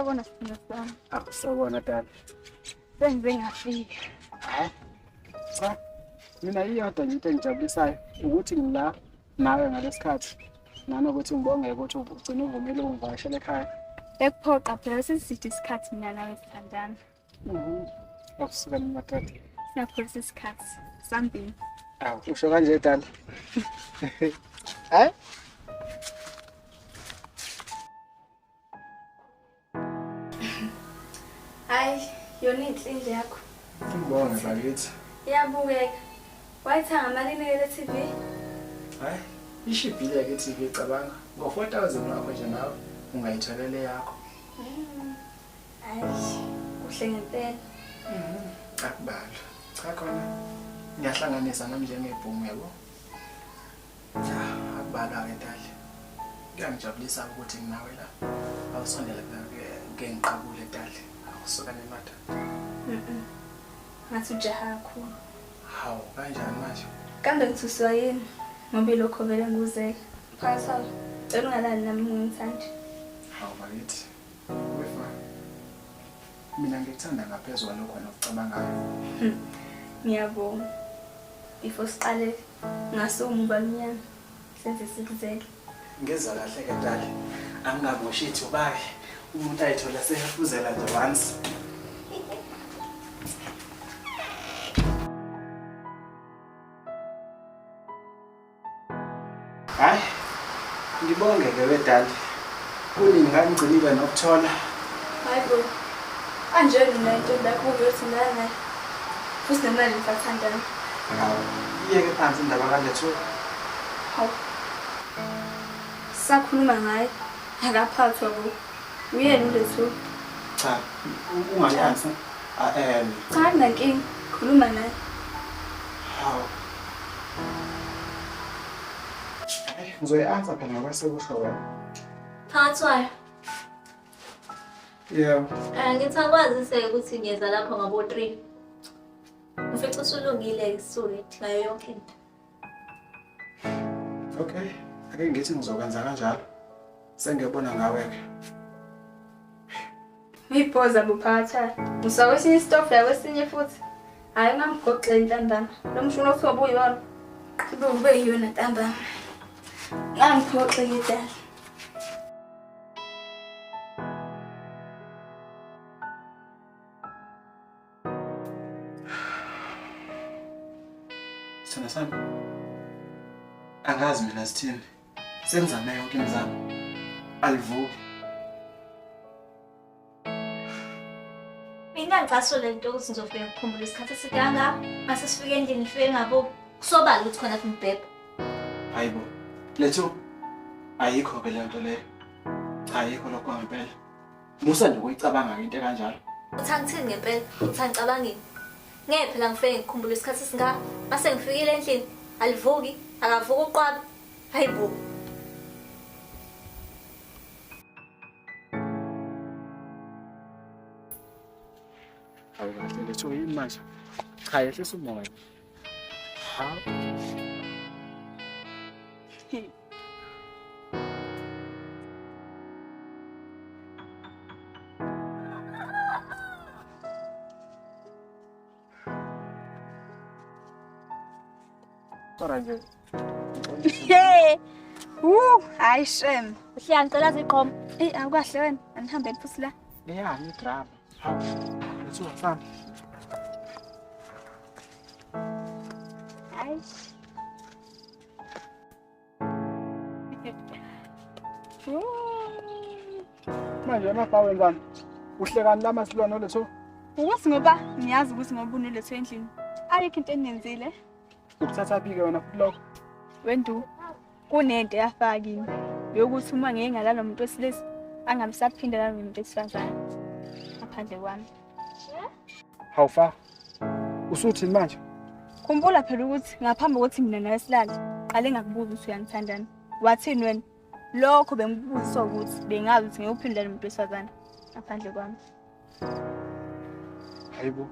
Uyabona sithina sami. Akusabona tata. Sengize ngafika. Hayi. Cha. Mina iyodwa nje into engijabulisayo ukuthi ngila nawe ngalesikhathi. Nanokuthi ngibonge ukuthi ugcina uvumile ungivakashela ekhaya. Ekuphoqa phela sesithi isikhathi mina nawe sithandana. Akusuka nimathatha. Siyapholisa isikhathi. Sambini. Awu, usho kanje tata. Hayi. Hayi, yona inhle yakho. Ngibonge bakithi. Iyabukeka. Wayithanga malini le TV? Hayi, ishibhile ke TV cabanga. Ngo-4,000 wakho nje nawe ungayitholele yakho. Hayi, kuhle ngempela. Akubala. Cha khona. Ngiyahlanganisa nami njengebhumu yabo. Akubala ke dali. Ngiyangijabulisa ukuthi nginawe la. Awusondela ke ngiqabule dali. Awusuka nematha. Ngathi ujaha kakhulu. Hawu, kanjani manje? Kambe ngithuswa yini? Ngoba lokho vele nguzeka. Phakathi cela ungalali nami ngithandi. Hawu bakithi. Wefa. Mina ngikuthanda ngaphezulu kwalokho nokucabangayo. Ngiyabonga. Before siqale ngasumuba lunyana senze sikuzele. Ngeza kahle ke dali. Angingaboshi ithi ubaye. Umuntu ayithola seyafuzela nje once. Hayi. Ngibonge ke wedali. Kuni ngangigcinile nokuthola. Hayibo. Kanje mina into lakho uyothi nana. Futhi nemali ngiyathandana. Hawu, iyeke phansi indaba kalethu. Hawu. Sakhuluma ngaye. Akaphathwa bo. Uyena ulethu. Cha, ungayansi. Cha nankingi. Khuluma naye. Hawu. Ngizoyi-answer phela ngoba sekusho wena. Phathwayo. Yebo. Ngithi akwazise ukuthi ngiyeza lapho ngabo 3. Ufica usulungile isuri ngayo yonke into. Okay. Ake ngithi ngizokwenza kanjalo. Sengiyabona ngawe ke. Ngiphoza buphakathi. Usakwesinye istofu yakwesinye futhi. Hayi ngamgoqela intandana. Lo mshuno othoba uyona. Ube yona ntambama. Ngangiphoxe ngidala. Sithanda sami. Angazi mina sithini. Sengizame yonke imizamo. Alivuki. Mina ngicasule lento ukuthi ngizofika ngikhumbule isikhathi esikanga, mase sifike endlini ngifike ngabo kusobala ukuthi khona kumbhebha. Hayibo. Lethu ayikho ke lento le. Ayikho lokho ngempela. Musa nje ukuyicabanga into kanjalo. Uthangithini ngempela? Uthangicabangini. Ngeke phela ngifike ngikhumbule isikhathi esinga, mase ngifikile endlini alivuki, akavuki uqwaba. Hayibo. Hawu kahle lethu yini manje? Cha yehlisa umoya. Hawu. Nje. Hey. Hayi shem. Ngicela ziqhoma. Awukahle wena. Anihambeni futhi la. Yeah, ni drama. Hawu. Lethu afana. Hayi. Manje emafa wenzani? Uhlekani lama silwana lethu? Ukuthi ngoba ngiyazi ukuthi ngoba uneletho endlini. Ayikho into enenzile. Ukuthatha phike wena futhi lokho. Wendu. Kunento yafakini. Yokuthi uma ngeke ngalala nomuntu wesilisa angamsaphinda la nomuntu wesifazane. Ngaphandle kwami. Hawufa. Usuthini manje? Khumbula phela ukuthi ngaphambi kokuthi mina nawe silale, qale ngakubuza ukuthi uyangithandana. Wathini wena? Lokho bengibuziswa ukuthi bengazi ukuthi ngiyophinda nomuntu wesifazane ngaphandle kwami. Hayibo.